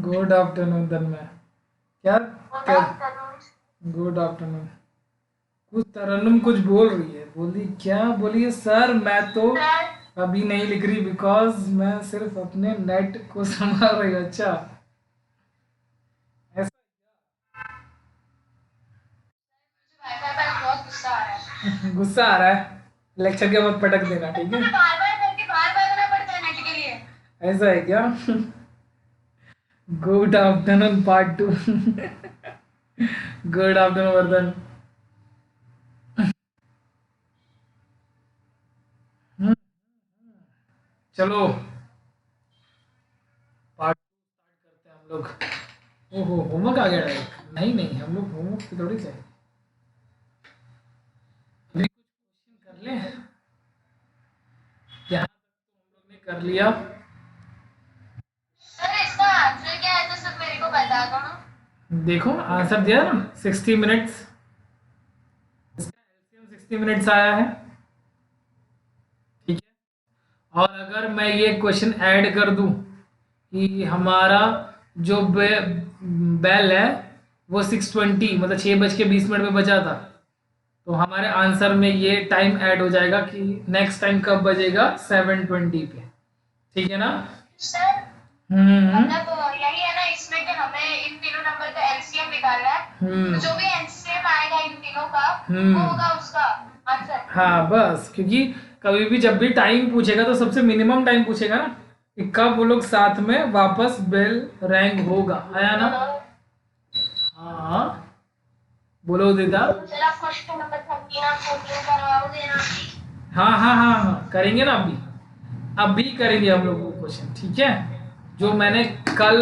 Good afternoon तन्मय। क्या क्या good afternoon. कुछ तरन्नुम कुछ बोल रही है, बोली क्या बोली है सर, मैं तो अभी नहीं लिख रही बिकॉज मैं सिर्फ अपने नेट को संभाल रही हूँ। अच्छा ऐसा गुस्सा आ रहा है, लेक्चर के बाद पटक देना, ठीक है? ऐसा है क्या? Good afternoon part 2। Good afternoon Vardhan. चलो पार्ट करते हैं हम लोग। ओहो होमवर्क आ गया डायरेक्ट। नहीं नहीं, हम लोग होमवर्क की थोड़ी से अभी कुछ क्वेश्चन कर लें। यहाँ तक तो हम लोग ने कर लिया। देखो आंसर दिया ना, 60 मिनट्स। इसका एलसीएम 60 मिनट्स आया है, ठीक है। और अगर मैं ये क्वेश्चन ऐड कर दूं कि हमारा जो बेल है वो 6:20 मतलब 6:20 में बजा था, तो हमारे आंसर में ये टाइम ऐड हो जाएगा कि नेक्स्ट टाइम कब बजेगा, 7:20 पे, ठीक है ना? सर मतलब यही है ना इसमें कि हमें इन तीनों नंबर का एलसीएम निकालना है, तो जो भी एलसीएम आएगा इन तीनों का वो होगा उसका आंसर। हाँ बस, क्योंकि कभी भी जब भी टाइम पूछेगा तो सबसे मिनिमम टाइम पूछेगा ना कि कब वो लोग साथ में वापस बेल रैंग होगा, आया ना? हाँ बोलो दीदा। हाँ हाँ हाँ हाँ करेंगे ना, अभी करेंगे हम लोग वो क्वेश्चन, ठीक है, जो मैंने कल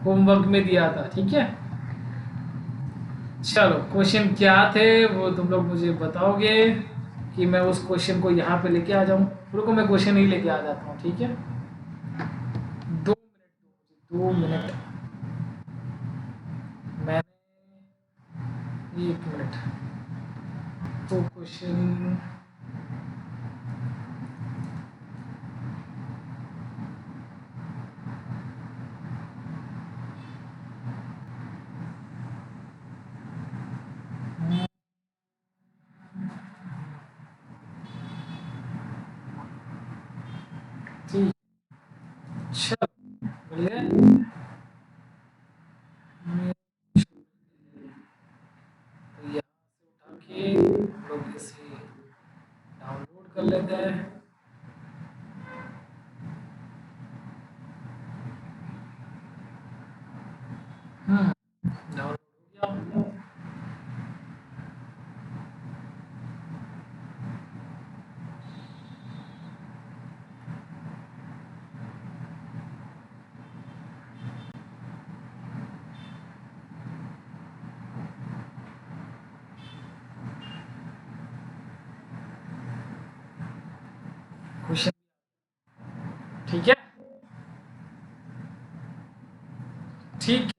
होमवर्क में दिया था, ठीक है। चलो क्वेश्चन क्या थे वो तुम लोग मुझे बताओगे कि मैं उस क्वेश्चन को यहाँ पे लेके आ जाऊँ। रुको मैं क्वेश्चन ही लेके आ जाता हूँ, ठीक है। 2 मिनट 2 मिनट, मैंने 1 मिनट तो क्वेश्चन ठीक, चलो मिल गए। तो यहाँ से उठा के हम लोग इसे डाउनलोड कर लेते हैं। डाउनलोड हो गया। क्वेश्चन ठीक है, ठीक है,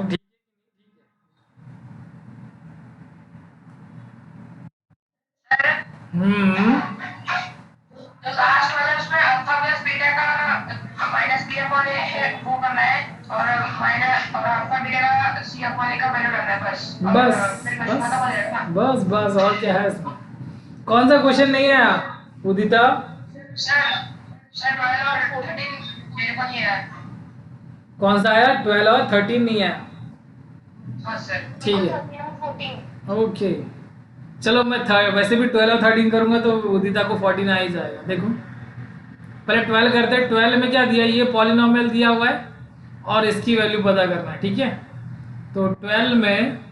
ठीक है। तो लास्ट वाला उसमें अल्फा प्लस बीटा का माइनस बी अपॉन ए वो करना है, और माइनस और अल्फा बीटा का सी अपॉन ए का वैल्यू करना है, बस बस बस और क्या है इसमें? कौन सा क्वेश्चन नहीं है उदिता? सर सर 12 और 13 मेरे को नहीं है। कौन सा आया? 12 और 13 नहीं है? हाँ सर ठीक है, ओके। चलो मैं वैसे भी 12 और 13 करूंगा तो उदिता को 14 आ ही जाएगा। देखो पहले 12 करते हैं। 12 में क्या दिया, ये पॉलिनोमियल दिया हुआ है और इसकी वैल्यू पता करना है, ठीक है। तो 12 में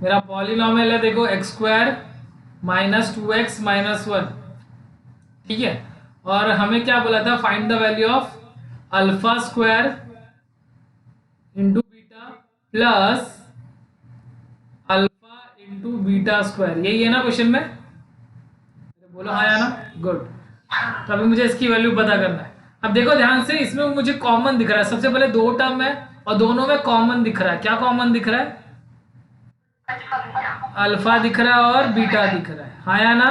मेरा पॉलिनोमियल है, देखो x square minus 2x minus 1, ठीक है। और हमें क्या बोला था, find the value of alpha square into beta plus alpha into beta square, यही है ना क्वेश्चन में? बोलो हाँ या ना, गुड। तो अभी मुझे इसकी वैल्यू पता करना है। अब देखो ध्यान से, इसमें मुझे कॉमन दिख रहा है, सबसे पहले दो टर्म है और दोनों में कॉमन दिख रहा है। क्या कॉमन दिख रहा है? अल्फा दिख रहा है और बीटा दिख रहा है, हाँ या ना?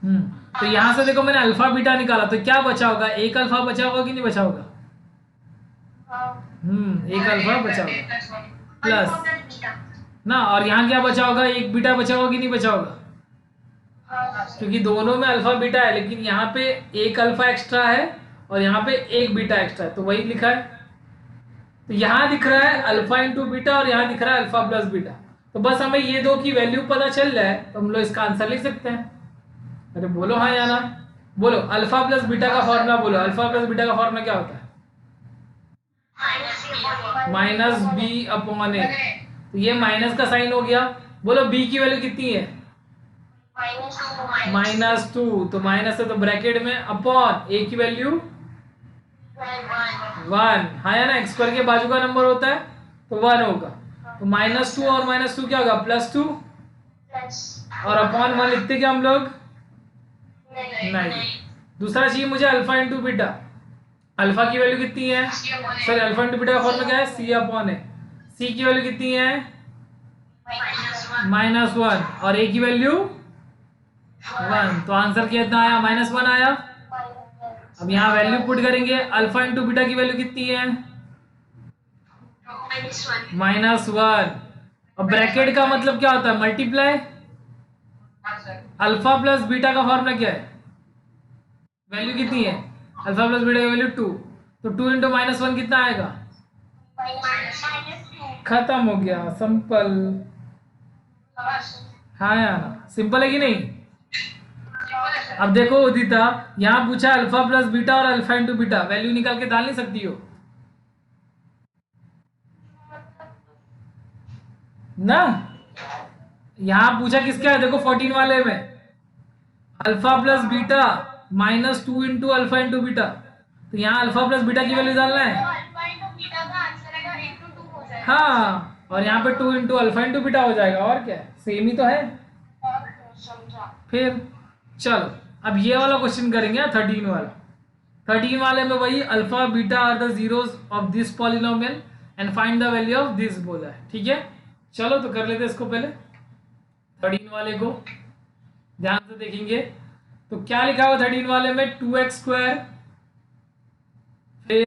तो यहाँ से देखो मैंने अल्फा बीटा निकाला, तो क्या बचा होगा? एक अल्फा बचा होगा कि नहीं बचा होगा? एक अल्फा बचा होगा प्लस ना, और यहाँ क्या बचा होगा? एक बीटा बचा होगा कि नहीं बचा होगा? क्योंकि दोनों में अल्फा बीटा है, लेकिन यहाँ पे एक अल्फा एक्स्ट्रा है और यहाँ पे एक बीटा एक्स्ट्रा है, तो वही लिखा है। तो यहाँ दिख रहा है अल्फा इंटू बीटा और यहाँ दिख रहा है अल्फा प्लस बीटा। तो बस हमें ये दो की वैल्यू पता चल रहा है तो हम लोग इसका आंसर लिख सकते हैं। अरे बोलो हाँ या ना, बोलो। अल्फा प्लस बीटा का फॉर्मूला बोलो। अल्फा प्लस बीटा का फॉर्मूला क्या होता है? माइनस बी अपॉन ए। तो ये माइनस का साइन हो गया। बोलो बी की वैल्यू कितनी है? -2। तो माइनस है तो ब्रैकेट में अपॉन ए की वैल्यू 1। हाँ या ना, एक्स स्क्वायर के बाजू का नंबर होता है तो 1 होगा। तो -2 और -2 क्या होगा? +2 और अपॉन 1 लिखते क्या हम लोग? नहीं। दूसरा चाहिए मुझे अल्फा इंटू बीटा। अल्फा की वैल्यू कितनी है? सर अल्फा इंटू बीटा का फॉर्मूला क्या है? सी अपॉन ए। सी की वैल्यू कितनी है? -1 और ए की वैल्यू 1। तो आंसर कितना आया? -1 आया। अब यहाँ वैल्यू पुट करेंगे। अल्फा इंटू बीटा की वैल्यू कितनी है? -1। और ब्रैकेट का मतलब क्या होता है? मल्टीप्लाई। अल्फा प्लस बीटा का फॉर्मूला क्या है? वैल्यू कितनी है? अल्फा प्लस बीटा की वैल्यू 2। तो 2 इंटू -1 कितना आएगा? खत्म हो गया। सिंपल। हाँ यार, सिंपल है कि नहीं? अब देखो उदिता, यहाँ पूछा अल्फा प्लस बीटा और अल्फा इंटू बीटा, वैल्यू निकाल के डाल नहीं सकती हो ना? यहाँ पूछा किसका है? देखो 14 वाले में alpha plus beta -2 into alpha into beta. तो यहाँ अल्फा प्लस बीटा की वैल्यू डालना है। हाँ, और यहाँ पे 2 इंटू अल्फा इंटू बीटा हो जाएगा। और क्या, सेम ही तो है। फिर चलो अब ये वाला क्वेश्चन करेंगे 13 वाला। 13 वाले में वही alpha beta are the zeros of this polynomial and find the value of this बोला है। ठीक है, चलो तो कर लेते हैं इसको। पहले 13 वाले को ध्यान से देखेंगे तो क्या लिखा हुआ 13 वाले में? 2x² फिर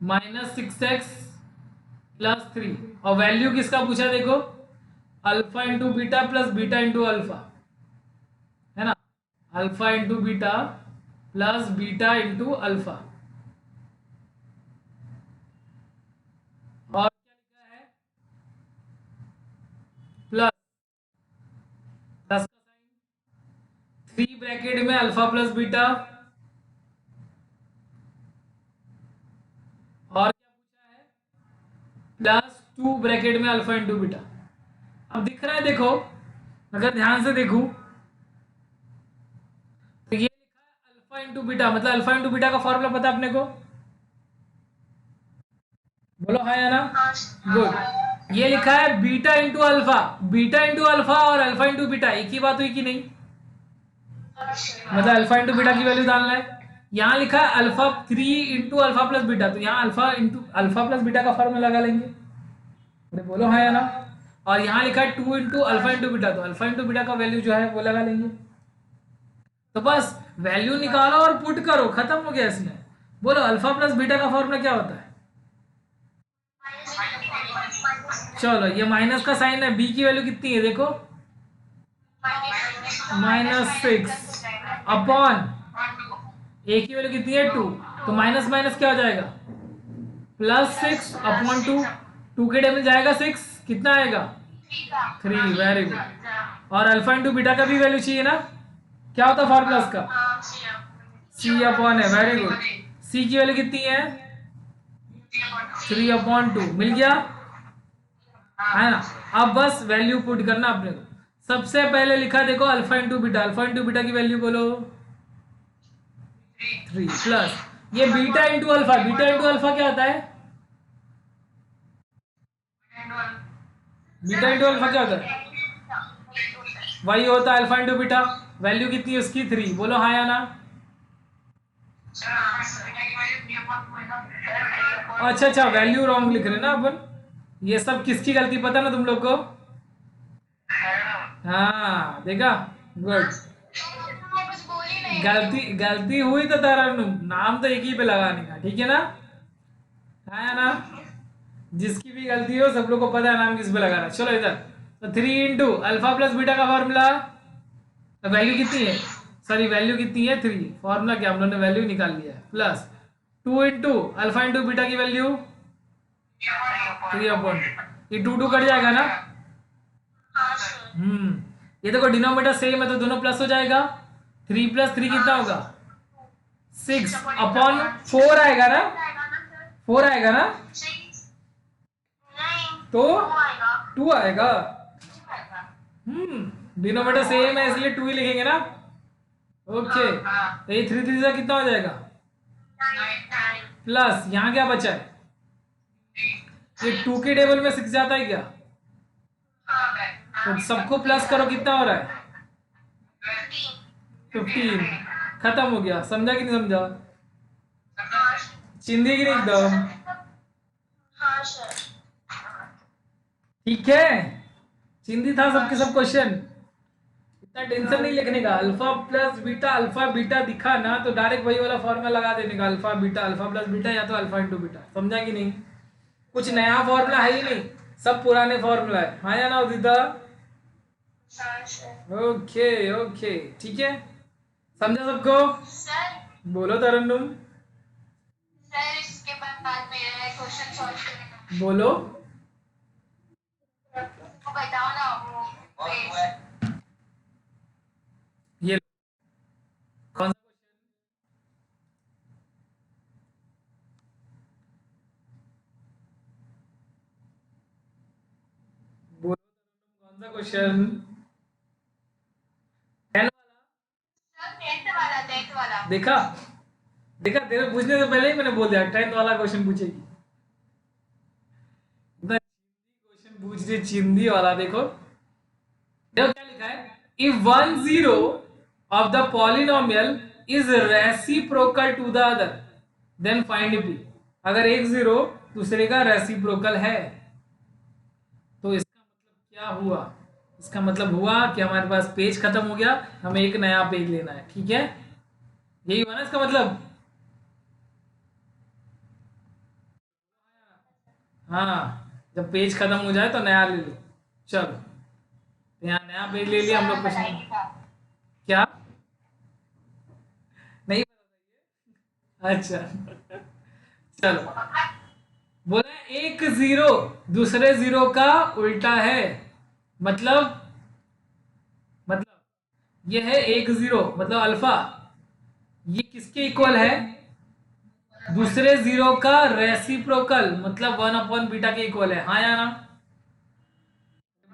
-6x + 3 और वैल्यू किसका पूछा? देखो alpha into beta plus beta into alpha, है ना? Alpha into beta plus beta into alpha. और क्या लिखा है? प्लस का साइन 3 ब्रैकेट में अल्फा प्लस बीटा। और क्या पूछा है? +2 ब्रैकेट में अल्फा इंटू बीटा। अब दिख रहा है, देखो अगर ध्यान से देखूं तो ये लिखा है अल्फा इंटू बीटा, मतलब अल्फा इंटू बीटा का फॉर्मूला पता है अपने को? बोलो हाँ या ना? गुड। ये लिखा है beta into alpha. Beta into alpha और अल्फा इंटू बीटा एक ही बात हुई कि नहीं? मतलब अल्फा इंटू बीटा की वैल्यू डालना है। यहाँ लिखा है alpha 3 into alpha plus beta, तो यहाँ alpha into alpha plus beta का फॉर्मूला लगा लेंगे। अरे बोलो हाँ या ना? और यहाँ लिखा है 2 इंटू अल्फा इंटू बीटा, तो अल्फा इंटू बीटा का वैल्यू जो है वो लगा लेंगे। तो बस वैल्यू निकालो और पुट करो, खत्म हो गया इसमें। बोलो अल्फा प्लस बीटा का फॉर्मूला क्या होता है? चलो ये माइनस का साइन है। बी की वैल्यू कितनी है? देखो -6 अपॉन ए की वैल्यू कितनी है? 2। तो माइनस माइनस क्या हो जाएगा? +6 अपॉन 2। 2 के डे में जाएगा 6, कितना आएगा? 3। Very good. और अल्फा इंटू बीटा का भी वैल्यू चाहिए ना? क्या होता है फॉर्मूला उसका? C अपॉन है। Very good. C की वैल्यू कितनी है? 3/2। मिल गया, है ना? अब बस वैल्यू पुट करना अपने को। सबसे पहले लिखा देखो alpha into beta. Alpha into beta की वैल्यू बोलो 3 प्लस ये beta into alpha. Beta into alpha क्या होता है? बीटा इंटू अल्फा क्या होता है? वही होता है अल्फा इंटू बीटा। वैल्यू कितनी है उसकी? 3। बोलो हाँ या ना? अच्छा, वैल्यू रॉन्ग लिख रहे ना अपन। ये सब किसकी गलती पता ना तुम लोग को? हाँ देखा, गुड। गलती गलती हुई तो तरन्नुम, नाम तो एक ही पे लगाने का, ठीक है ना? है ना? जिसकी भी गलती हो सब लोग को पता है नाम किस पे लगाना। चलो इधर, तो 3 × अल्फा प्लस बीटा का फॉर्मूला, वैल्यू कितनी है, सॉरी वैल्यू कितनी है 3, फॉर्मूला क्या हम लोगों ने वैल्यू निकाल लिया है, प्लस 2 × अल्फा इंटू बीटा की वैल्यू 3/2, ये 2 कट जाएगा ना? ये देखो डिनोमिनेटर सेम है तो दोनों प्लस हो जाएगा, 3 + 3 कितना होगा 6/4 आएगा ना, 4 आएगा ना, तो 2 आएगा। डिनोमिनेटर सेम है इसलिए 2 ही लिखेंगे ना। ओके, तो ये 3 3 कितना हो जाएगा, प्लस यहाँ क्या बचा है, ये 2 के टेबल में 6 जाता है क्या, तो सबको प्लस करो, कितना हो रहा है 15, खत्म हो गया। समझा कि नहीं समझा? चिंदी की नहीं एकदम, ठीक है? चिंदी था सबके सब क्वेश्चन, इतना टेंशन नहीं लिखने का। Alpha plus beta, alpha beta दिखा ना तो डायरेक्ट वही वाला फॉर्मूला लगा देने का, alpha beta, alpha plus beta या तो अल्फा इंटू बीटा। समझा कि नहीं? कुछ नया फॉर्मूला है ही नहीं, सब पुराने फॉर्मूला है। हाँ या ना उदिता? ओके ओके, ठीक है, समझा सबको? बोलो तरन्नुम, सर इसके बाद मेरा क्वेश्चन सॉल्व करना, बोलो बताओ ना वो पेज। ये कौन सा क्वेश्चन, बोलो कौन सा क्वेश्चन, 10 वाला? सर 10th वाला देखा देखा, तेरे पूछने से पहले ही मैंने बोल दिया 10th वाला क्वेश्चन पूछेगी। क्वेश्चन पूछ रही चिंदी वाला, देखो देखो क्या लिखा है, if 1 0 of the polynomial is reciprocal to the other then find P. अगर एक 0 दूसरे का रेसिप्रोकल है तो इसका मतलब क्या हुआ, इसका मतलब हुआ कि हमारे पास पेज खत्म हो गया, हमें एक नया पेज लेना है, ठीक है? यही हुआ ना इसका मतलब? हाँ, जब पेज खत्म हो जाए तो नया ले लो। चलो, तो यहाँ नया पेज ले लिया हम लोग, क्वेश्चन क्या नहीं पता? अच्छा चलो, बोला एक 0 दूसरे 0 का उल्टा है, मतलब ये है एक 0 मतलब अल्फा, ये किसके इक्वल है, दूसरे 0 का रेसिप्रोकल मतलब 1/बीटा के इक्वल है। हाँ या ना?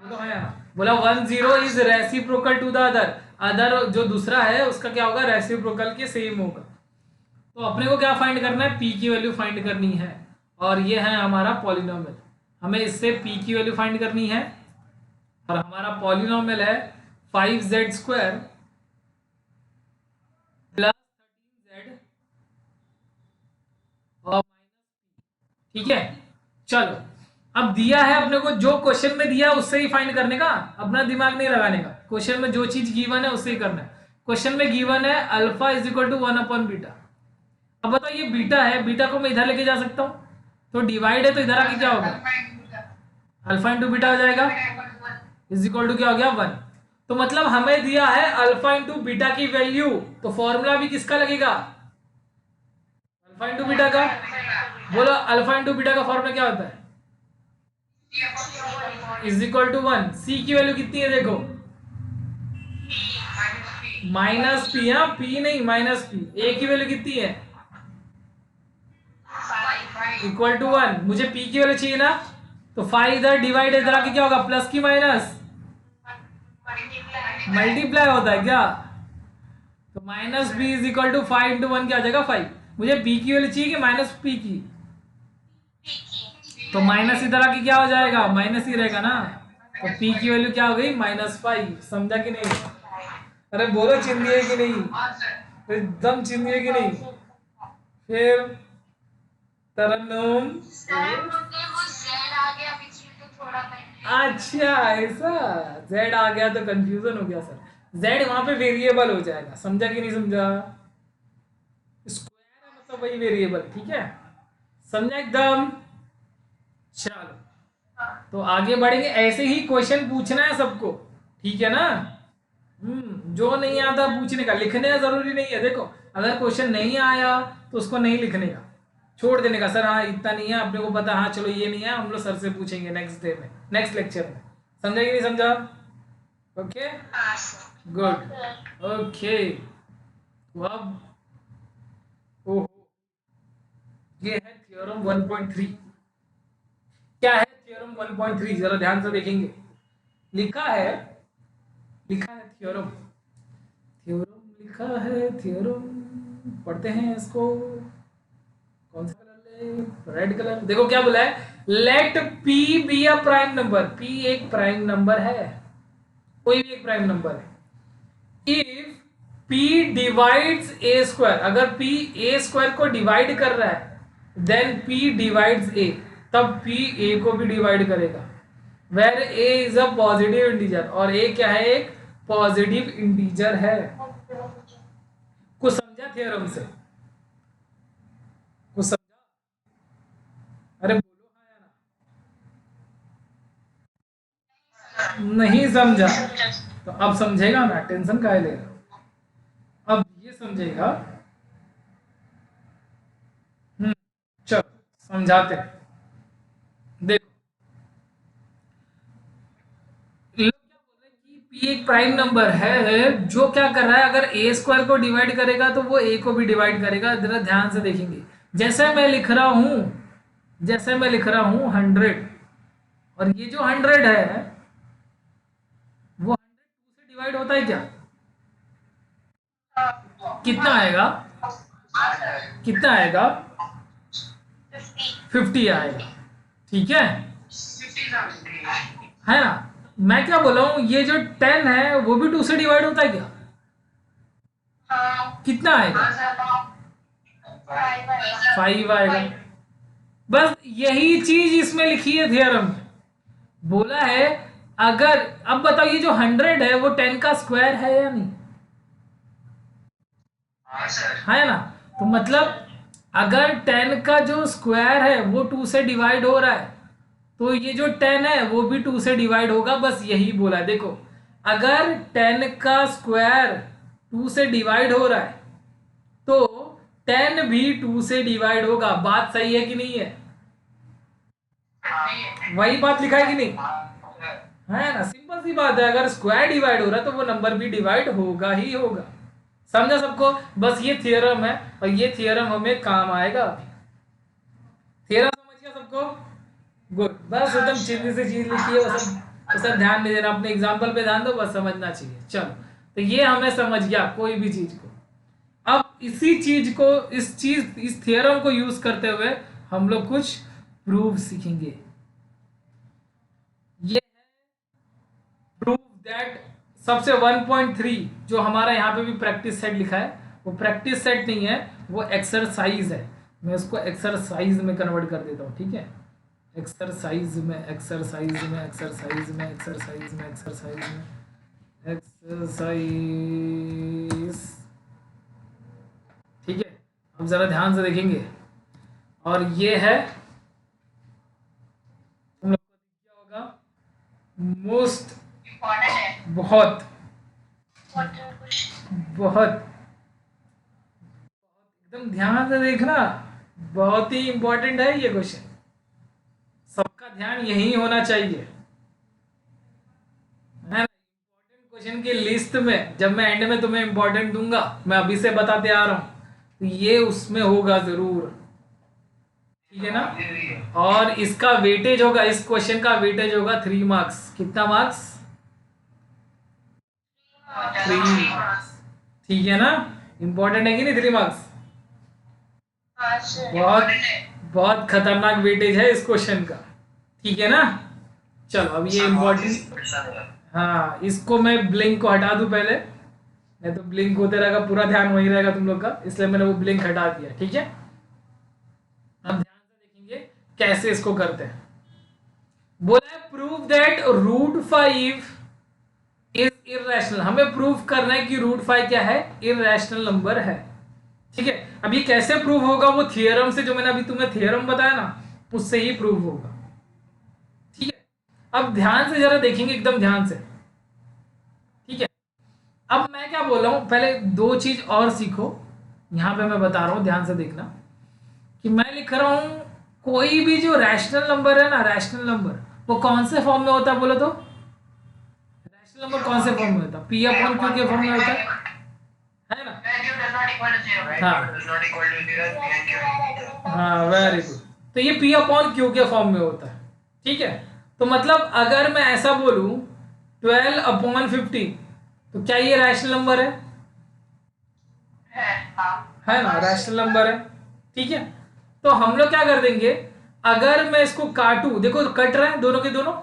बोलो हाँ या ना? बोला 1 0 is reciprocal to the other, other जो दूसरा है उसका क्या होगा, रेसिप्रोकल के सेम होगा। तो अपने को क्या फाइंड करना है, पी की वैल्यू फाइंड करनी है, और ये है हमारा पॉलिनोमियल, हमें इससे पी की वैल्यू फाइंड करनी है, और हमारा पॉलिनोमियल है 5z² प्लस 13z और ठीक है। चलो, अब दिया है अपने को, जो क्वेश्चन में दिया उससे ही फाइंड करने का, अपना दिमाग नहीं लगाने का। क्वेश्चन में जो चीज गिवन है उससे ही करना है। क्वेश्चन में गिवन है अल्फा इज इक्वल टू 1/बीटा। अब बताओ ये बीटा है, बीटा को मैं इधर लेके जा सकता हूँ, तो डिवाइड है तो इधर आके क्या होगा, अल्फा इंटू बीटा हो जाएगा, इज इक्वल टू क्या हो गया 1। तो मतलब हमें दिया है अल्फा इंटू बीटा की वैल्यू, तो फॉर्मूला भी किसका लगेगा, अल्फा इंटू बीटा का। बोलो अल्फा इंटू बीटा का फॉर्मूला क्या होता है, इज इक्वल टू 1। सी की वैल्यू कितनी है देखो, माइनस पी, हाँ पी नहीं माइनस पी। ए की वैल्यू कितनी है, इक्वल टू 1। मुझे पी की वैल्यू चाहिए ना, तो 5 इधर डिवाइड इधर आके क्या होगा, प्लस की माइनस मल्टीप्लाई होता है क्या, तो minus B is equal to 5 into 1 क्या हो जाएगा 5। मुझे पी की वैल्यू चाहिए कि माइनस पी की, तो माइनस इधर आके क्या हो जाएगा, माइनस ही रहेगा ना, तो पी की वैल्यू क्या हो गई -5। समझा कि नहीं? अरे बोलो चिंदी है कि नहीं, एकदम चिंदी है कि नहीं? फिर तरन्नुम, सर मुझे वो जेड आ गया बीच में तो थोड़ा अच्छा ऐसा, जेड आ गया तो कंफ्यूजन हो गया सर। z वहां पे वेरिएबल हो जाएगा, समझा कि नहीं समझा? स्क्वायर है मतलब वही वेरिएबल, ठीक है, समझा एकदम? चलो तो आगे बढ़ेंगे, ऐसे ही क्वेश्चन पूछना है सबको, ठीक है ना? जो नहीं आता पूछने का, लिखने का जरूरी नहीं है। देखो अगर क्वेश्चन नहीं आया तो उसको नहीं लिखने का, छोड़ देने का, सर हाँ इतना नहीं है अपने को पता, हाँ चलो ये नहीं है, हम लोग सर से पूछेंगे नेक्स्ट डे में, नेक्स्ट लेक्चर में। समझा कि नहीं समझा? Okay good. ओके तो अब ओहो, ये है थ्योरम 1.3। क्या है थ्योरम 1.3? जरा ध्यान से देखेंगे, लिखा है, लिखा है थ्योरम, थ्योरम लिखा है, थ्योरम पढ़ते हैं इसको। कौन सा कलर ले? Red colour. देखो क्या बोला है, let P be a prime number, P एक प्राइम नंबर है, कोई भी एक प्राइम नंबर है। If P divides a square, अगर पी ए स्क्वायर को डिवाइड कर रहा है देन पी डिवाइड्स ए, तब पी ए को भी डिवाइड करेगा, where a is a positive integer, और ए क्या है? एक पॉजिटिव इंटीजर है। कुछ समझा थियरम से? कुछ समझा? अरे बोलो हाँ या ना। नहीं समझा तो अब समझेगा ना, टेंशन काहे ले रहे हो? अब ये समझेगा। चलो समझाते हैं। देखो लोग क्या बोल रहे हैं कि पी एक प्राइम नंबर है जो क्या कर रहा है, अगर ए स्क्वायर को डिवाइड करेगा तो वो ए को भी डिवाइड करेगा। जरा ध्यान से देखेंगे, जैसे मैं लिख रहा हूं, जैसे मैं लिख रहा हूं 100, और ये जो 100 है वो 100 2 से डिवाइड होता है क्या? कितना आएगा? कितना आएगा? 50 आएगा, ठीक है ना? मैं क्या बोला हूं, ये जो 10 है वो भी 2 से डिवाइड होता है क्या? कितना आएगा? 5 आएगा। बस यही चीज इसमें लिखी है थियरम में, बोला है अगर, अब बताओ ये जो 100 है वो 10 का स्क्वायर है या नहीं? है ना? तो मतलब अगर 10 का जो स्क्वायर है वो 2 से डिवाइड हो रहा है तो ये जो 10 है वो भी 2 से डिवाइड होगा, बस यही बोला। देखो अगर 10 का स्क्वायर 2 से डिवाइड हो रहा है तो 10 भी 2 से डिवाइड होगा। बात सही है कि नहीं है? वही बात लिखा है कि नहीं? है ना? सिंपल सी बात है, अगर स्क्वायर डिवाइड हो रहा है तो वो नंबर भी डिवाइड होगा ही होगा। समझा सबको? बस ये थियरम है और ये थियरम हमें काम आएगा। थियरम समझ गया सबको? गुड। बस एकदम चिन्ह से चीज लिखी है, वो सब ध्यान नहीं देना, अपने एग्जाम्पल पे ध्यान दो, बस समझना चाहिए। चलो तो ये हमें समझ गया कोई भी चीज को। अब इसी चीज को, इस थियरम को यूज करते हुए हम लोग कुछ प्रूफ सीखेंगे। ये प्रूफ दैट सबसे 1.3 जो हमारा यहाँ पे भी प्रैक्टिस सेट लिखा है, वो प्रैक्टिस सेट नहीं है, वो एक्सरसाइज है। मैं उसको एक्सरसाइज में कन्वर्ट कर देता हूँ, ठीक है? एक्सरसाइज में, एक्सरसाइज में, एक्सरसाइज में, एक्सरसाइज में, एक्सरसाइज में, एक्सरसाइज, ठीक है? अब जरा ध्यान से देखेंगे, और ये है, तुम लोग को क्या होगा, मोस्ट, बहुत बहुत एकदम ध्यान से देखना, बहुत ही इंपॉर्टेंट है ये क्वेश्चन, सबका ध्यान यही होना चाहिए, है ना? इंपॉर्टेंट क्वेश्चन की लिस्ट में जब मैं एंड में तुम्हें इंपॉर्टेंट दूंगा, मैं अभी से बताते आ रहा हूं, तो ये उसमें होगा जरूर, ठीक है ना? और इसका वेटेज होगा, इस क्वेश्चन का वेटेज होगा 3 मार्क्स। कितना मार्क्स? 3 मार्क्स, ठीक है ना? इंपॉर्टेंट है कि नहीं 3 मार्क्स? बहुत बहुत खतरनाक वेटेज है इस क्वेश्चन का, ठीक है ना? चलो अब ये इंपॉर्टेंट, हाँ इसको मैं ब्लिंक को हटा दूं पहले, नहीं तो ब्लिंक होते रहेगा, पूरा ध्यान वही रहेगा तुम लोग का, इसलिए मैंने वो ब्लिंक हटा दिया, ठीक है? अब ध्यान से देखेंगे कैसे इसको करते हैं। बोला है prove that root 5 is irrational, हमें प्रूव करना है कि रूट 5 क्या है, इररेशनल नंबर है। ठीक है, अब ये कैसे प्रूव होगा, वो थियरम से, जो मैंने अभी तुम्हें थियरम बताया ना, उससे ही प्रूव होगा। ठीक है, अब ध्यान से जरा देखेंगे, एकदम ध्यान से। ठीक है, अब मैं क्या बोल रहा हूं, पहले दो चीज और सीखो, यहां पे मैं बता रहा हूं, ध्यान से देखना कि मैं लिख रहा हूं कोई भी जो रैशनल नंबर है ना, रैशनल नंबर वो कौन से फॉर्म में होता है बोलो तो, रैशनल नंबर कौन से फॉर्म में होता है, पी अपॉन क्यू के फॉर्म में होता है ना। हाँ वेरी गुड, तो ये पी अपॉन क्यू के फॉर्म में होता है। ठीक है, तो मतलब अगर मैं ऐसा बोलूं 12/50, तो क्या ये रैशनल नंबर है ना, रैशनल नंबर है। ठीक है, तो हम लोग क्या कर देंगे, अगर मैं इसको काटूं, देखो तो कट रहे हैं दोनों के दोनों, कौन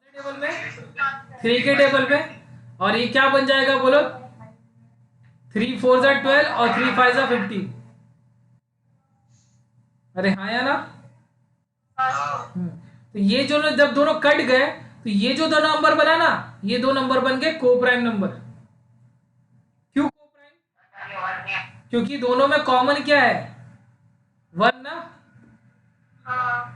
से टेबल में, 3 के टेबल में, और ये क्या बन जाएगा बोलो, 3 4 12 और 3 5 15। अरे हाँ या ना। तो ये जो जब दोनों कट गए, तो ये जो दो नंबर बना ना, ये दो नंबर बन गए को प्राइम नंबर। क्यों को प्राइम, क्योंकि दोनों में कॉमन क्या है, 1 ना।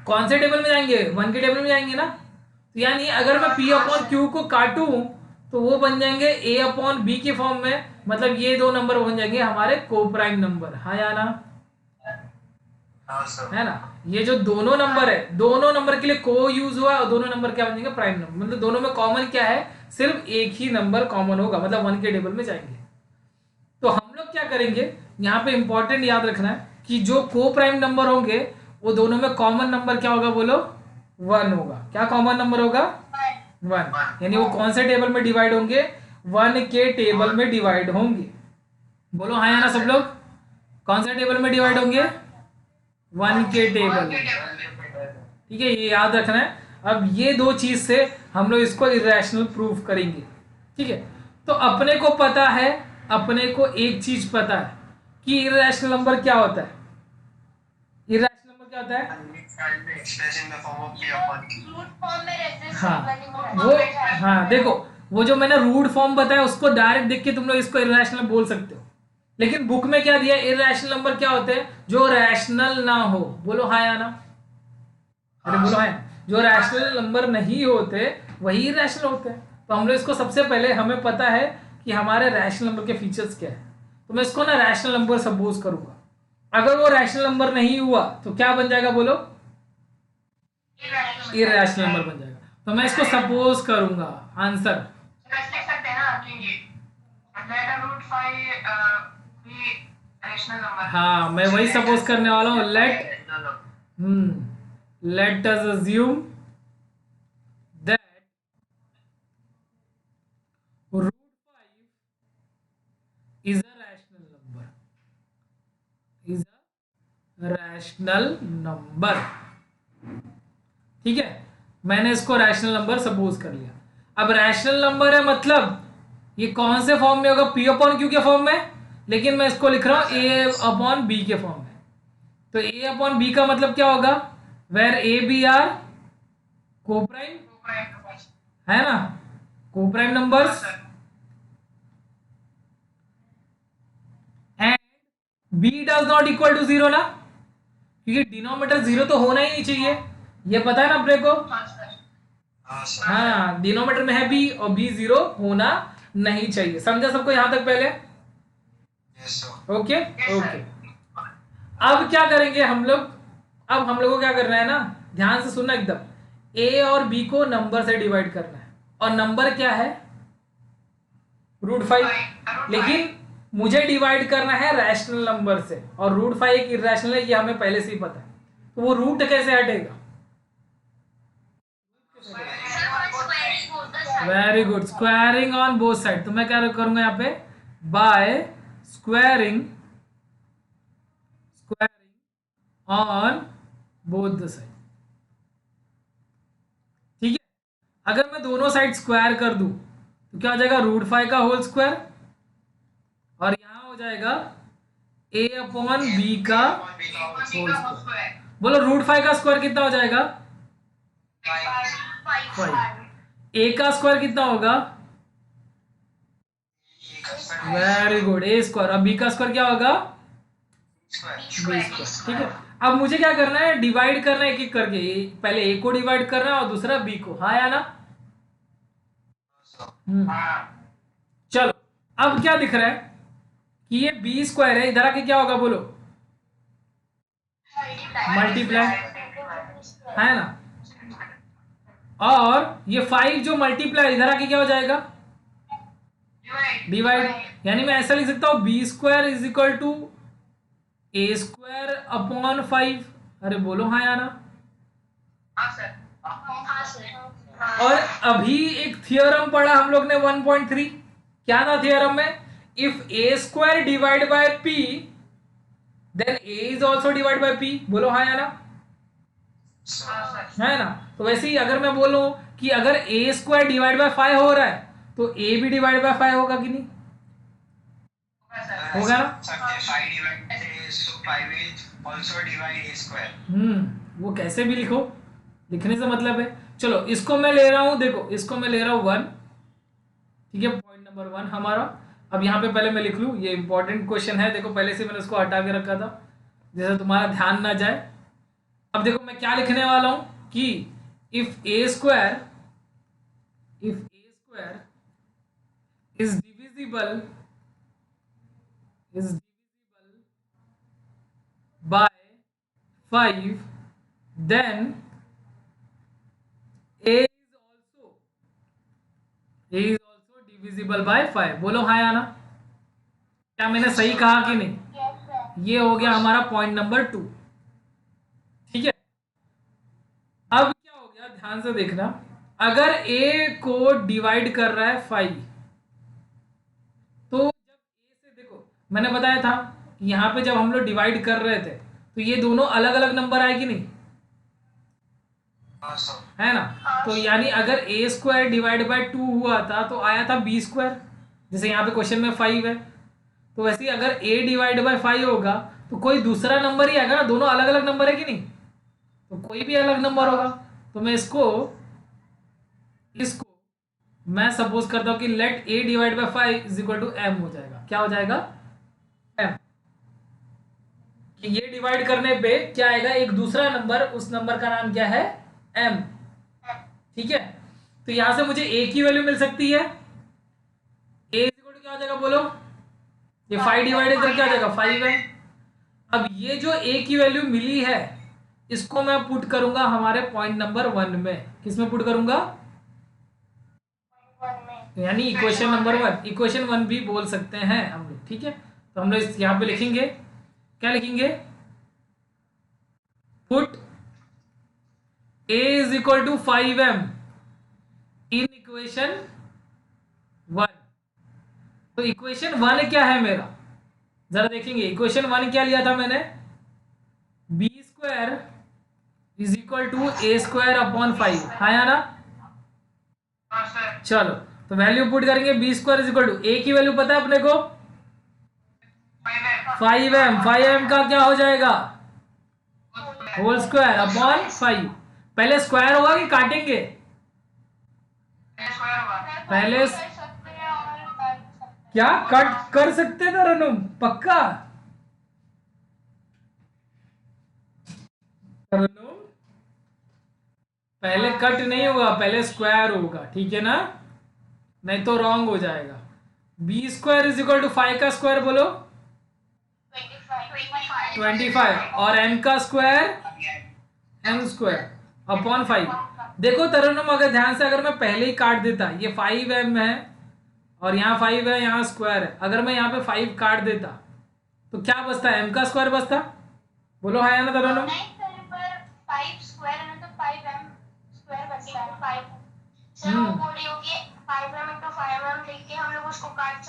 कौन से टेबल में जाएंगे, 1 के टेबल में जाएंगे ना। तो यानी अगर मैं पी अपॉन क्यू को काटूं, तो वो बन जाएंगे ए अपॉन बी के फॉर्म में, मतलब ये दो नंबर बन जाएंगे हमारे को प्राइम नंबर। हाँ या ना, है ना। ये जो दोनों नंबर है, दोनों नंबर के लिए को यूज हुआ, और दोनों नंबर क्या बन जाएंगे, प्राइम नंबर, मतलब दोनों में कॉमन क्या है, सिर्फ एक ही नंबर कॉमन होगा, मतलब 1 के टेबल में जाएंगे। तो हम लोग क्या करेंगे, यहाँ पे इंपॉर्टेंट याद रखना है कि जो को प्राइम नंबर होंगे, वो दोनों में कॉमन नंबर क्या होगा बोलो, 1 होगा। क्या कॉमन नंबर होगा, 1, यानी वो कौन से टेबल में डिवाइड होंगे, 1 के टेबल में डिवाइड होंगे। बोलो हाँ या ना सब लोग, कौन से टेबल में डिवाइड होंगे, 1 के टेबल। ठीक है, ये याद रखना है। अब ये दो चीज से हम लोग इसको इरेशनल प्रूफ करेंगे। ठीक है, तो अपने को पता है, अपने को एक चीज पता है कि इरेशनल नंबर क्या होता है, इरेशनल नंबर क्या होता है, हाँ वो, हाँ देखो, वो जो मैंने रूट फॉर्म बताया उसको डायरेक्ट देख के तुम लोग इसको इरेशनल बोल सकते हो, लेकिन बुक में क्या दिया, इरेशनल नंबर क्या होते हैं, जो रैशनल ना हो। बोलो हाँ या ना, अरे बोलो हाँ, जो रैशनल नंबर नहीं होते वही इरेशनल होते हैं। तो हम लोग इसको सबसे पहले, हमें पता है कि हमारे रैशनल नंबर के फीचर्स क्या है, तो मैं इसको ना रैशनल नंबर सपोज करूंगा। अगर वो रैशनल नंबर नहीं हुआ तो क्या बन जाएगा बोलो, इरेशनल नंबर बन जाएगा। तो मैं इसको सपोज करूंगा, आंसर हाँ मैं वही सपोज करने वाला हूँ। Let us assume that root 5 is a rational number, is a rational number. ठीक है, मैंने इसको रैशनल नंबर सपोज कर लिया। अब रैशनल नंबर है मतलब ये कौन से फॉर्म में होगा, पी अपॉन क्यू के फॉर्म में, लेकिन मैं इसको लिख रहा हूं ए अपॉन बी के फॉर्म में। तो ए अपॉन बी का मतलब क्या होगा, वेर ए बी आर को प्राइम, है ना, co prime numbers, and B does not equal to 0 ना, क्योंकि डिनोमिनेटर 0 तो होना ही नहीं चाहिए, ये पता है ना अपने को। हाँ, डिनोमिनेटर में है बी और बी 0 होना नहीं चाहिए। समझा सबको यहां तक पहले, ओके ओके। अब क्या करेंगे हम लोग, अब हम लोग को क्या करना है ना, ध्यान से सुनना एकदम, ए और बी को नंबर से डिवाइड करना है, और नंबर क्या है, रूट 5, लेकिन मुझे डिवाइड करना है रैशनल नंबर से, और रूट 5 एक इरेशनल है, ये हमें पहले से ही पता है। तो वो रूट कैसे हटेगा, very good, squaring on both side. तो मैं क्या करूंगा यहाँ पे, by squaring on both the side. ठीक है, अगर मैं दोनों साइड स्क्वायर कर दूं तो क्या हो जाएगा, रूट 5 का होल स्क्वायर, और यहां हो जाएगा ए अपॉन बी का होल स्क्वायर। बोलो रूट 5 का स्क्वायर कितना हो जाएगा, 5। ए का स्क्वायर कितना होगा? Very good, a square. अब बी का स्क्वायर क्या होगा? B square. ठीक है, अब मुझे क्या करना है? डिवाइड करना है एक एक करके। पहले ए को डिवाइड करना है और दूसरा बी को। हाँ या ना? चलो, अब क्या दिख रहा है कि ये बी स्क्वायर है, इधर आके क्या होगा बोलो? मल्टीप्लाई, है ना? और ये 5 जो मल्टीप्लाई इधर आके क्या हो जाएगा? डिवाइड। यानी मैं ऐसा लिख सकता हूं, B square is equal to A square upon 5। अरे बोलो हाँ या ना? और अभी एक थियोरम पढ़ा हम लोग ने 1.3। क्या था थियोरम में? If a square divide by P then a is also divide by P. बोलो हाँ या ना? है ना? तो वैसे ही अगर मैं बोलूं कि अगर ए स्क्वायर डिवाइड बाय 5 हो रहा है तो ए भी डिवाइड बाय 5 होगा कि नहीं? होगा ना? वो कैसे भी लिखो, लिखने से मतलब है। चलो इसको मैं ले रहा हूं, देखो इसको मैं ले रहा हूं 1। ठीक है, पॉइंट नंबर 1 हमारा। अब यहाँ पे पहले मैं लिख लूँ, ये इंपॉर्टेंट क्वेश्चन है। देखो पहले से मैंने उसको हटा के रखा था जैसे तुम्हारा ध्यान ना जाए। अब देखो मैं क्या लिखने वाला हूं कि if a square is divisible by 5 then a is also divisible by 5। बोलो हाँ या ना? क्या मैंने सही कहा कि नहीं? ये हो गया हमारा पॉइंट नंबर 2। ठीक है, अब क्या हो गया ध्यान से देखना। अगर a को डिवाइड कर रहा है 5, तो जब a से, देखो मैंने बताया था कि यहाँ पे जब हम लोग डिवाइड कर रहे थे तो ये दोनों अलग अलग नंबर आए कि नहीं? है ना? तो यानी अगर ए स्क्वायर डिवाइड बाय 2 हुआ था तो आया था बी स्क्वायर, जैसे यहाँ पे क्वेश्चन में 5 है। तो वैसे ही अगर a डिवाइड बाय 5 होगा तो कोई दूसरा नंबर ही आएगा ना। दोनों अलग अलग नंबर है कि नहीं? तो कोई भी अलग नंबर होगा। तो मैं इसको मैं सपोज करता हूं कि let a divide by 5 is equal to m हो जाएगा। क्या हो जाएगा? m। कि ये डिवाइड करने पे क्या आएगा? एक दूसरा नंबर, उस नंबर का नाम क्या है? m। ठीक है, तो यहां से मुझे a की वैल्यू मिल सकती है। a इज इक्वल टू क्या हो जाएगा बोलो? ये 5 डिवाइड इधर क्या हो जाएगा? 5 है। अब ये जो a की वैल्यू मिली है इसको मैं पुट करूंगा हमारे पॉइंट नंबर 1 में। किस में पुट करूंगा? यानी इक्वेशन नंबर 1, इक्वेशन 1 भी बोल सकते हैं हम लोग। ठीक है, तो हम लोग यहाँ पे लिखेंगे, क्या लिखेंगे? Put a is equal to 5m in equation 1। तो इक्वेशन 1 क्या है मेरा? जरा देखेंगे इक्वेशन 1 क्या लिया था मैंने? B square is equal to A square upon 5। हाँ या ना? चलो तो वैल्यू पुट करेंगे। B square is equal to, A की वैल्यू पता है अपने को? 5m। 5m का क्या हो जाएगा? Whole square upon 5। पहले स्क्वायर होगा कि काटेंगे? पहले क्या कट कर सकते थे रनुम? पक्का रनुम? पहले कट नहीं होगा, पहले स्क्वायर होगा। ठीक है ना? नहीं तो रॉन्ग हो जाएगा। B square is equal to 5 का स्क्वायर बोलो? 25। और m का स्क्वायर? m square upon 5। देखो तरन्नुम, अगर ध्यान से, अगर मैं पहले ही काट देता, ये 5m है और यहाँ 5 है, यहाँ स्क्वायर है। अगर मैं यहाँ पे 5 काट देता तो क्या बचता है? m का स्क्वायर बचता। बोलो हाँ या ना तरन्नुम?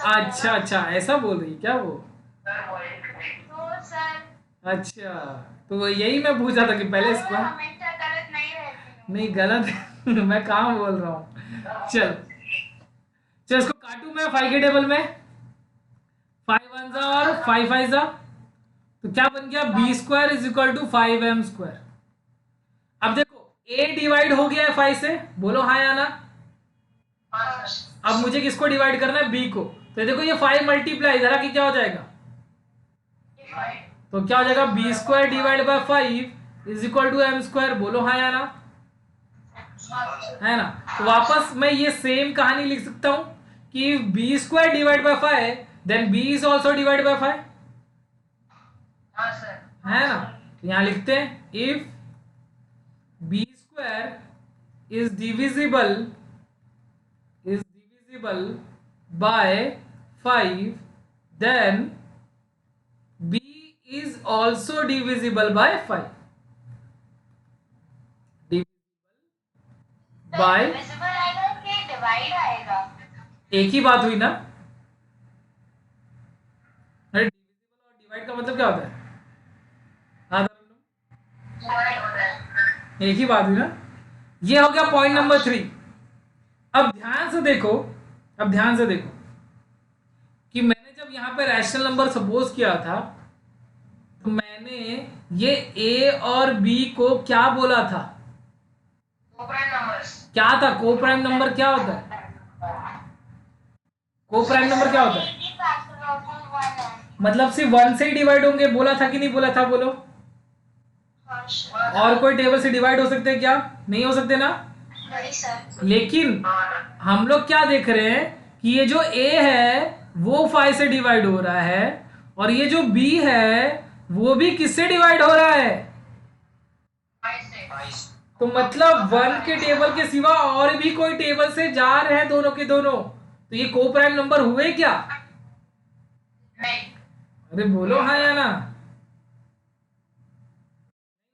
अच्छा अच्छा, ऐसा बोल रही क्या वो? अच्छा, तो यही मैं पूछा था कि पहले स्क्वायर नहीं गलत मैं कहाँ बोल रहा हूँ। चल चल इसको काटू मैं 5 के टेबल में। 5 1 जा और 5 5 जा, तो क्या बन गया? B square is equal to 5m square. अब देखो a डिवाइड हो गया है 5 से। बोलो हाँ या ना? हाँ सर। अब मुझे किसको डिवाइड करना है, बी को। तो देखो ये 5 मल्टीप्लाई इधर आके क्या हो जाएगा, डिवाइड। तो क्या हो जाएगा, B square divide by 5 is equal to M square. बोलो हाँ या ना, हाँ सर। है ना। तो वापस मैं ये सेम कहानी लिख सकता हूं कि b square divide by 5 then b is also divide by 5, हाँ सर। है ना। तो यहां लिखते हैं if b square is divisible by 5 then b is also divisible by 5। By divisible आएगा कि डिवाइड आएगा? एक ही बात हुई ना। अरे डिविजिबल और डिवाइड का मतलब क्या होता है, हाँ डिवाइड होता है। एक ही बात हुई ना। ये हो गया पॉइंट नंबर 3। अब ध्यान से देखो, कि मैंने जब यहाँ पे रैशनल नंबर सपोज किया था तो मैंने ये ए और बी को क्या बोला था, कोप्राइम नंबर्स। क्या था, को प्राइम नंबर क्या होता है, को प्राइम नंबर क्या होता है, मतलब सिर्फ 1 से ही डिवाइड होंगे, बोला था कि नहीं बोला था, बोलो। और कोई टेबल से डिवाइड हो सकते हैं क्या, नहीं हो सकते ना। नहीं सर। लेकिन हम लोग क्या देख रहे हैं कि ये जो a है वो 5 से डिवाइड हो रहा है और ये जो b है वो भी किससे डिवाइड हो रहा है। तो मतलब 1 के टेबल के सिवा और भी कोई टेबल से जा रहे हैं दोनों के दोनों, तो ये को प्राइम नंबर हुए क्या। नहीं। अरे बोलो हाँ या ना।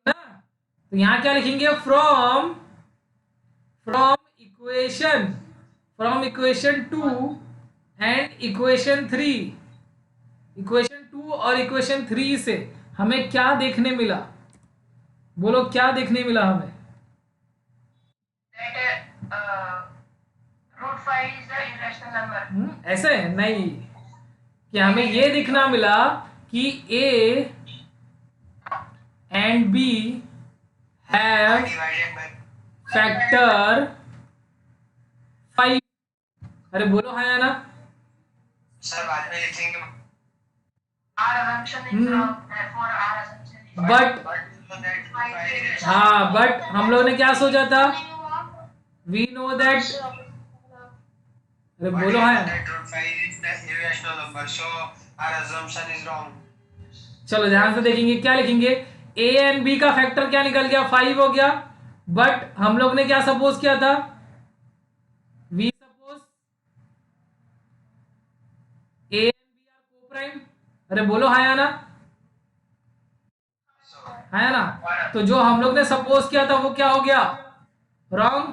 तो यहां क्या लिखेंगे, from equation 2 and equation 3, equation 2 और इक्वेशन 3 से हमें क्या देखने मिला, बोलो क्या देखने मिला हमें। Root 5 is the irrational number. ऐसे है नहीं, कि हमें ये दिखना मिला कि a and b have factor 5। अरे बोलो हाँ या ना। सर बाद में लिखेंगे r assumption is wrong, therefore r assumption is but हाँ, बट हम लोग ने क्या सोचा था, वी नो दैट, अरे बोलो हाँ। चलो ध्यान से देखेंगे, क्या लिखेंगे, a एंड b का फैक्टर क्या निकल गया, 5 हो गया। बट हम लोग ने क्या सपोज किया था, we suppose a and b are को प्राइम। अरे बोलो हाँ या ना, है ना। तो जो हम लोग ने सपोज किया था वो क्या हो गया, रॉन्ग।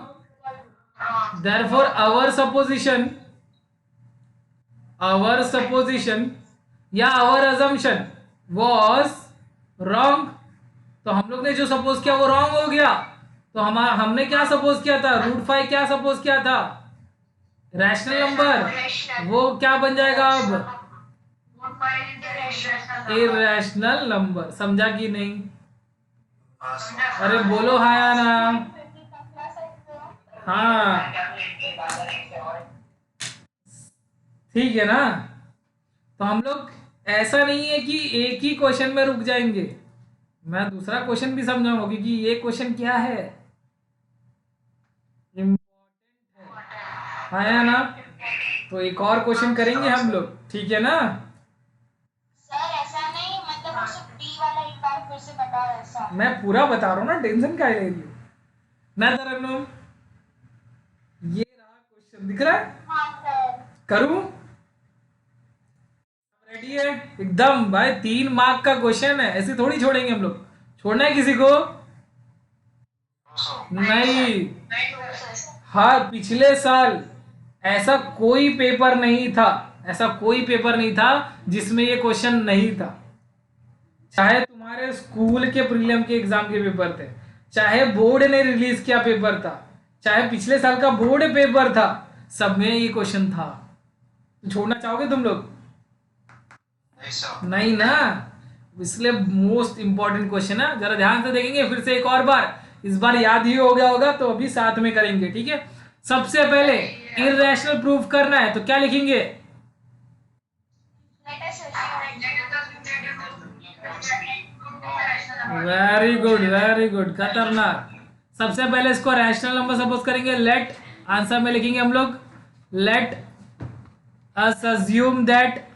देयरफॉर आवर सपोजिशन या आवर अजम्पशन वाज रॉन्ग। तो हम लोग ने जो सपोज किया वो रॉन्ग हो गया। तो हमने क्या सपोज किया था, रूट 5 क्या सपोज किया था, रैशनल नंबर, वो क्या बन जाएगा अब, इरेशनल नंबर। समझा कि नहीं, अरे बोलो हाँ या ना। हाँ ठीक है ना। तो हम लोग ऐसा नहीं है कि एक ही क्वेश्चन में रुक जाएंगे, मैं दूसरा क्वेश्चन भी समझाऊंगा क्योंकि ये क्वेश्चन क्या है, इम्पोर्टेंट है, हाँ या ना। तो एक और क्वेश्चन करेंगे हम लोग, ठीक है ना। सर ऐसा नहीं, मतलब वो सिर्फ डी वाला एक बार फिर से बताओ ऐसा। मैं पूरा बता रहा हूँ ना, टेंशन क्या ले रही हो ना तरन्नुम। ये रहा क्वेश्चन, दिख रहा है, हाँ सर। करूं, रेडी है एकदम भाई। 3 मार्क का क्वेश्चन है, ऐसे थोड़ी छोड़ेंगे हम लोग, छोड़ना है किसी को नहीं। हाँ पिछले साल ऐसा कोई पेपर नहीं था जिसमें ये क्वेश्चन नहीं था। चाहे तुम्हारे स्कूल के प्रीलिम के एग्जाम के पेपर थे, चाहे बोर्ड ने रिलीज किया पेपर था, चाहे पिछले साल का बोर्ड पेपर था, सब में ये क्वेश्चन था। छोड़ना चाहोगे तुम लोग, नहीं ना। इसलिए मोस्ट इंपॉर्टेंट क्वेश्चन है, जरा ध्यान से देखेंगे फिर से एक और बार, इस बार याद ही हो गया होगा तो अभी साथ में करेंगे, ठीक है। सबसे पहले इरेशनल प्रूफ करना है तो क्या लिखेंगे? वेरी गुड खतरनाक। सबसे पहले इसको रैशनल नंबर सपोज करेंगे। लेट आंसर में लिखेंगे हम लोग let us assume that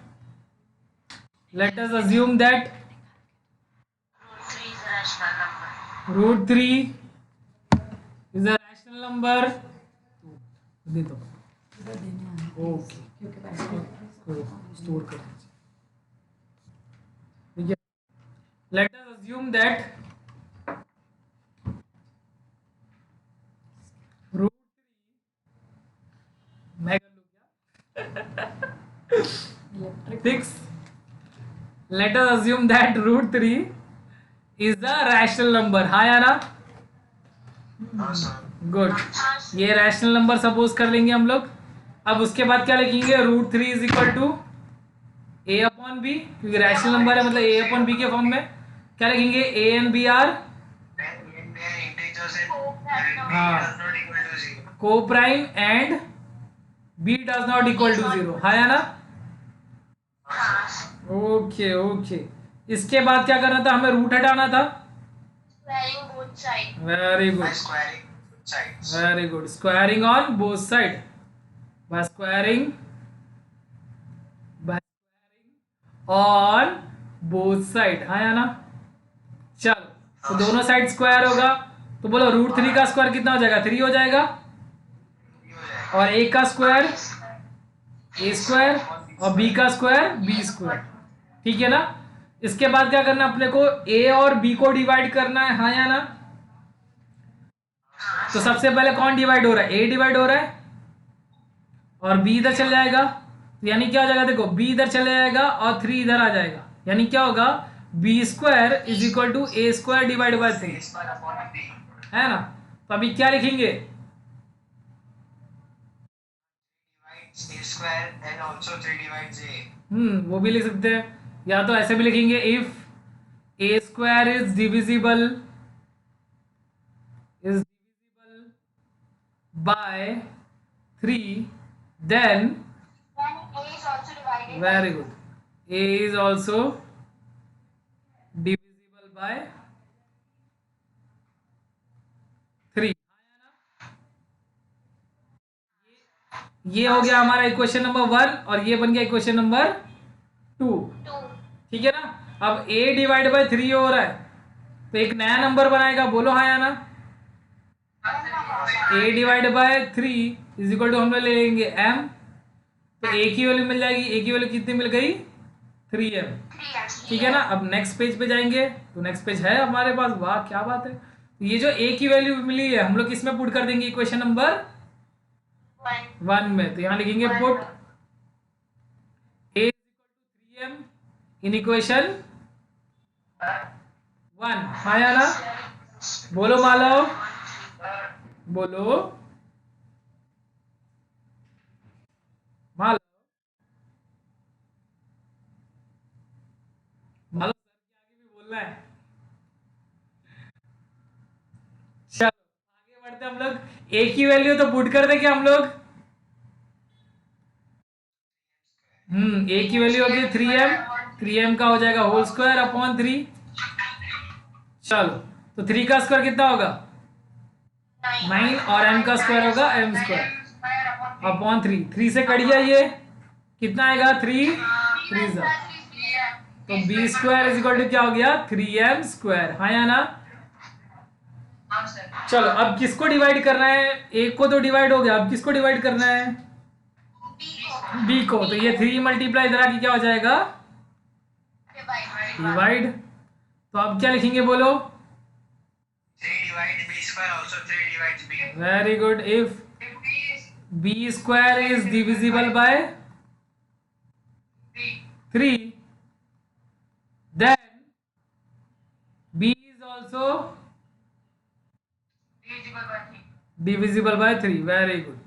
root three is a rational number. दे दो। ओके स्टोर कर दीजिए। ठीक है, let us assume that root मैं कर लूँ क्या? Fix. Let us assume that root three is the rational number. हाँ या ना? गुड। ये रैशनल नंबर सपोज कर लेंगे हम लोग। अब उसके बाद क्या लिखेंगे? Root three is equal to a upon b, क्योंकि रैशनल नंबर है मतलब ए अपॉन बी के फॉर्म में। क्या लिखेंगे? ए एंड बी आर को prime and B does not equal to zero. हाँ या ना? Okay okay. इसके बाद क्या करना था? हमें रूट हटाना था। Very good squaring on both side by squaring on both side। हाँ या ना? चलो तो दोनों साइड स्क्वायर होगा तो बोलो रूट थ्री का स्क्वायर कितना हो जाएगा? 3 हो जाएगा। और ए का स्क्वायर ए स्क्वायर और बी का स्क्वायर बी स्क्वायर। ठीक है ना? इसके बाद क्या करना अपने को? ए और बी को डिवाइड करना है। हाँ या ना? तो सबसे पहले कौन डिवाइड हो रहा है? ए डिवाइड हो रहा है और बी इधर चल जाएगा। तो यानी क्या हो जाएगा? देखो बी इधर चले जाएगा और 3 इधर आ जाएगा। यानी क्या होगा? B square is equal to A square divide by 3, है ना? तो अभी क्या लिखेंगे? वो भी लिख सकते हैं, या तो ऐसे भी लिखेंगे if a square is divisible bye 3 then very good a is also divisible by 3। ये हो गया हमारा इक्वेशन नंबर 1 और ये बन गया इक्वेशन नंबर 2। ठीक है ना? अब a डिवाइड बाय 3 हो रहा है तो एक नया नंबर बनाएगा। बोलो हाँ या ना? a divide by 3 is equal to हम लोग ले लेंगे m। तो a की वैल्यू मिल जाएगी। a की वैल्यू कितनी मिल गई? 3m। ठीक है ना? अब नेक्स्ट पेज पे जाएंगे तो नेक्स्ट पेज है हमारे पास। वाह क्या बात है। तो ये जो a की वैल्यू मिली है हम लोग किसमें पुट कर देंगे? इक्वेशन नंबर 1 में। तो यहाँ लिखेंगे put a 3m in equation 1। हाँ या ना? बोलो मालव, बोलो मालव। मालव सर के आगे भी बोलना है। चलो आगे बढ़ते हम लोग। a की वैल्यू तो पुट कर देंगे हम लोग। a की वैल्यू होगी 3m। 3m का हो जाएगा होल स्क्वायर अपॉन 3। चलो तो 3 का स्क्वायर कितना होगा? 9 और m का स्क्वायर होगा m स्क्वायर अपॉन 3। 3 से कट गया ये कितना आएगा? 3 3 तो b square is equal to क्या हो गया? 3m square. हाँ या ना? चलो अब किसको डिवाइड करना है? एक को तो डिवाइड हो गया, अब किसको डिवाइड करना है? b को। तो ये 3 मल्टीप्लाई इधर आके क्या हो जाएगा? डिवाइड। तो अब क्या लिखेंगे? बोलो। 3 divide b square also 3 divides b। Very good. If b square is divisible bye 3 then b is also divisible by 3। Very good,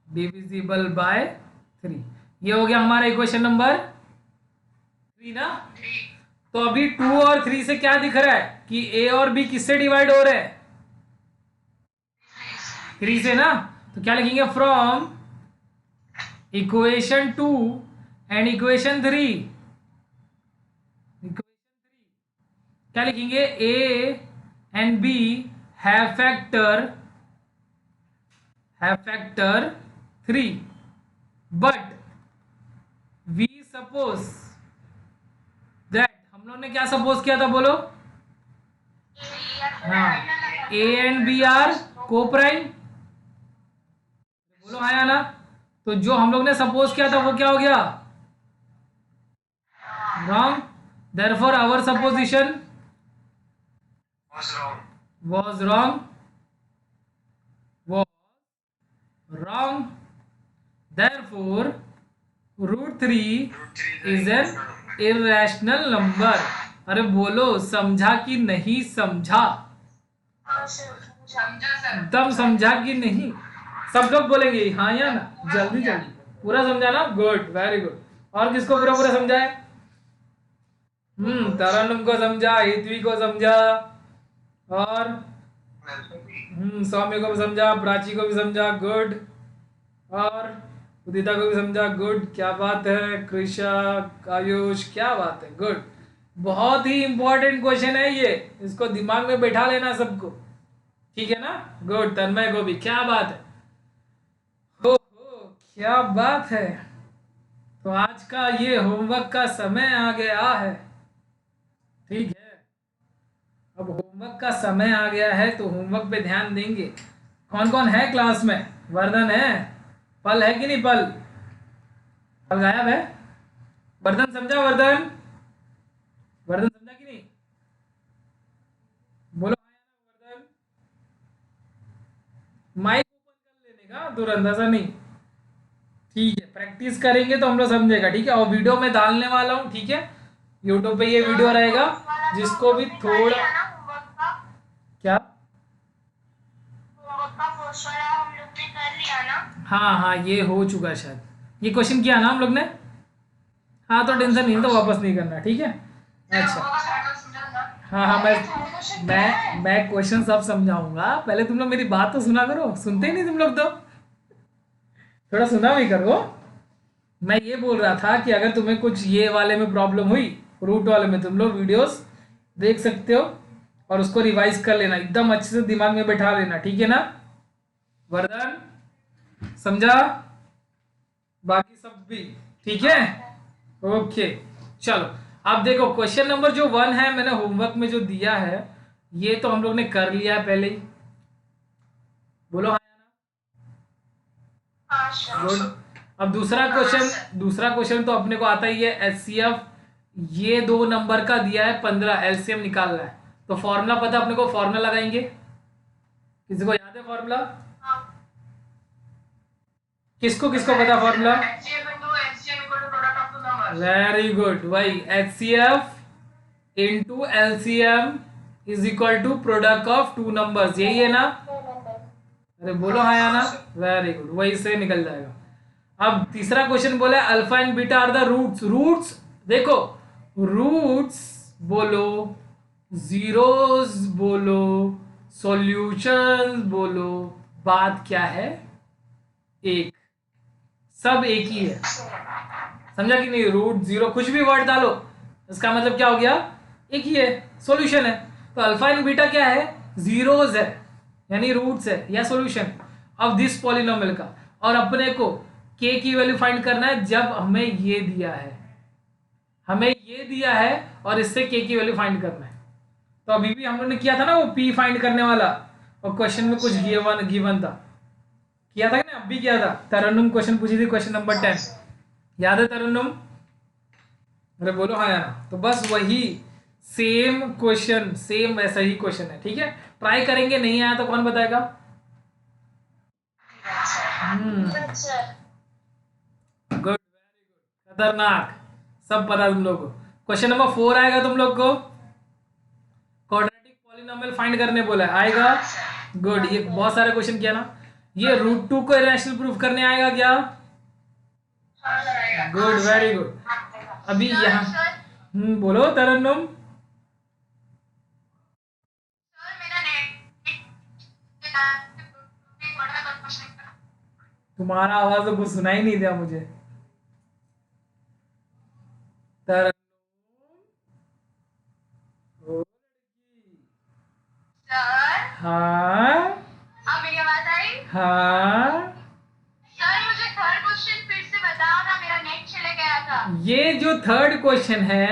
divisible by 3। ये हो गया हमारा इक्वेशन नंबर 3 ना। तो अभी 2 और 3 से क्या दिख रहा है कि a और b किससे डिवाइड हो रहे हैं? 3 से ना। तो क्या लिखेंगे? From equation 2 and equation 3। क्या लिखेंगे? A and b have factor 3, but we suppose that, हम लोग ने क्या सपोज किया था बोलो? हाँ, ए एंड बी आर को प्राइम। बोलो हाँ या ना? तो जो हम लोग ने सपोज किया था वो क्या हो गया? Wrong. Therefore our supposition was wrong. was wrong. Therefore, root 3 is an irrational number. अरे बोलो, समझा कि नहीं समझा? एकदम समझा कि नहीं? सब लोग बोलेंगे हाँ या ना? जल्दी जल्दी पूरा समझा ना? Good, very good. और किसको पूरा पूरा समझा है? तरन्नुम को समझा, हितवी को समझा, और सौम्य को भी समझा, प्राची को भी समझा, गुड, और उदिता को भी समझा, गुड, क्या बात है। कृषा, आयुष, क्या बात है, गुड। बहुत ही इंपॉर्टेंट क्वेश्चन है ये, इसको दिमाग में बैठा लेना सबको, ठीक है ना? गुड। तन्मय को भी, क्या बात है, हो क्या बात है। तो आज का ये होमवर्क का समय आ गया है, ठीक है? अब होमवर्क का समय आ गया है तो होमवर्क पे ध्यान देंगे। कौन कौन है क्लास में? वर्धन है, पल है कि नहीं? पल गायब है। वर्धन समझा? वर्धन समझा कि नहीं? बोलो हाँ या ना? वर्धन, माइक ओपन कर लेने का तुरंत, ऐसा नहीं, ठीक है? प्रैक्टिस करेंगे तो हम लोग समझेगा, ठीक है? और वीडियो में डालने वाला हूँ, ठीक है? यूट्यूब पे ये वीडियो रहेगा, जिसको भी थोड़ा क्या, हाँ हाँ ये हो चुका शायद, ये क्वेश्चन किया ना हम लोग ने? हाँ तो टेंशन नहीं, तो वापस नहीं करना, ठीक है? अच्छा, हाँ हाँ, मैं क्वेश्चन सब समझाऊंगा, पहले तुम लोग मेरी बात तो सुना करो। सुनते ही नहीं तुम लोग, तो थोड़ा सुना भी करो। मैं ये बोल रहा था कि अगर तुम्हें कुछ ये वाले में प्रॉब्लम हुई, रूट वाले में, तुम लोग वीडियोस देख सकते हो और उसको रिवाइज कर लेना, एकदम अच्छे से दिमाग में बैठा लेना, ठीक है ना? वर्धन समझा? बाकी सब भी ठीक है? ओके, चलो। अब देखो, क्वेश्चन नंबर जो 1 है, मैंने होमवर्क में जो दिया है, ये तो हम लोग ने कर लिया है पहले ही। बोलो हाँ या ना? गुड। अब दूसरा क्वेश्चन तो अपने को आता ही है, एचसीएफ। ये 2 नंबर का दिया है 15, एलसीएम निकालना है। तो फॉर्मूला पता अपने को, फॉर्मूला लगाएंगे। किसी को याद है फॉर्मूला? किसको पता फॉर्मूला? वेरी गुड, वही HCF into LCM is equal to product of 2 numbers, यही है ना? अरे बोलो हाँ या ना? वेरी गुड, वही से निकल जाएगा। अब तीसरा क्वेश्चन बोला है alpha and beta are the roots. देखो, रूट्स बोलो, जीरोस बोलो, सॉल्यूशंस बोलो, बात क्या है? एक, सब एक ही है। समझा कि नहीं? रूट, जीरो, कुछ भी वर्ड डालो, इसका मतलब क्या हो गया? एक ही है, सॉल्यूशन है। तो अल्फा एंड बीटा क्या है? जीरोस है, यानी रूट्स है या सॉल्यूशन ऑफ दिस पॉलिनोमियल का। और अपने को के की वैल्यू फाइंड करना है, जब हमें ये दिया है, और इससे के की वैल्यू फाइंड करना है। तो अभी भी हम लोगों ने किया था ना वो पी फाइंड करने वाला, और क्वेश्चन में कुछ गिवन था, किया था कि ना? अब भी किया था। तरन्नुम क्वेश्चन पूछी थी, क्वेश्चन नंबर 10, याद है तरन्नुम? अरे बोलो हाँ यार। तो बस वही सेम क्वेश्चन, सेम वैसा ही क्वेश्चन है, ठीक है? ट्राई करेंगे, नहीं आया तो कौन बताएगा? गुड, वेरी गुड, खतरनाक, सब पता तुम लोग को। क्वेश्चन नंबर 4 आएगा तुम लोग को, क्वाड्रेटिक पॉलिनोमियल फाइंड करने बोला है, आएगा? गुड, ये बहुत सारे क्वेश्चन किया ना। ये रूट 2 को इरेशनल प्रूफ करने आएगा क्या? Good, very good. अभी यहाँ बोलो तरन्नुम। तुम्हारा आवाज तो कुछ सुनाई नहीं दिया मुझे। तरन्नुम, ओ लड़की। सर हाँ अब मेरी आवाज आई? हाँ, सर मुझे थर्ड क्वेश्चन फिर से बताओ ना, मेरा नेट चले गया था। ये जो थर्ड क्वेश्चन है,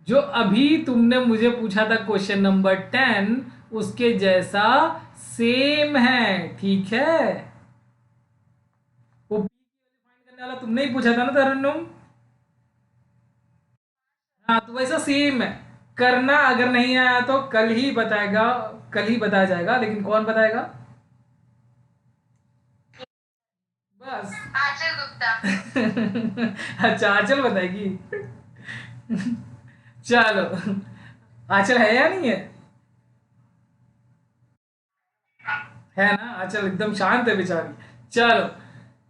जो अभी तुमने मुझे पूछा था क्वेश्चन नंबर 10, उसके जैसा सेम है, ठीक है। वो पी की वैल्यू फाइंड करने वाला तुमने ही पूछा था ना तरन्नुम? हाँ, तो वैसा सेम है करना। अगर नहीं आया तो कल ही बताएगा, कल ही बताया जाएगा, लेकिन कौन बताएगा? बस। आंचल गुप्ता। अच्छा, आंचल बताएगी। चलो, आंचल है या नहीं है? है ना, आंचल एकदम शांत है बेचारी। चलो,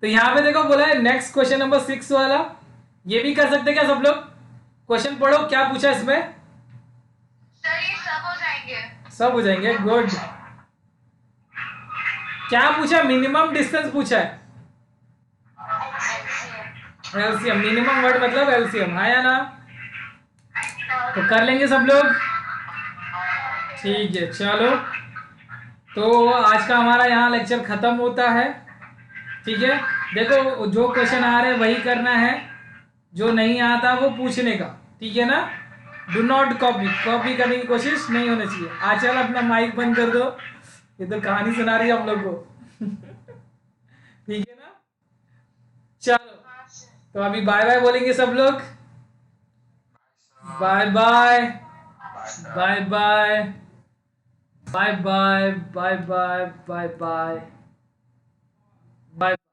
तो यहाँ पे देखो बोला है नेक्स्ट क्वेश्चन नंबर 6 वाला। ये भी कर सकते क्या सब लोग? क्वेश्चन पढ़ो क्या पूछा इसमें। सर ये सब हो जाएंगे। सब हो जाएंगे, गुड। क्या पूछा? मिनिमम डिस्टेंस पूछा है। एलसीएम, मिनिमम वर्ड मतलब एलसीएम, हाँ या ना? तो कर लेंगे सब लोग, ठीक है। चलो, तो आज का हमारा यहाँ लेक्चर खत्म होता है, ठीक है। देखो, जो क्वेश्चन आ रहे हैं वही करना है, जो नहीं आता वो पूछने का, ठीक है ना। डू नॉट कॉपी, कॉपी करने की कोशिश नहीं होनी चाहिए। आचल अपना माइक बंद कर दो, ये तो कहानी सुना रही है हम लोग को। ठीक है ना। चलो, तो अभी बाय बाय बोलेंगे सब लोग। Bye bye, bye bye, bye bye, bye bye, bye bye, bye.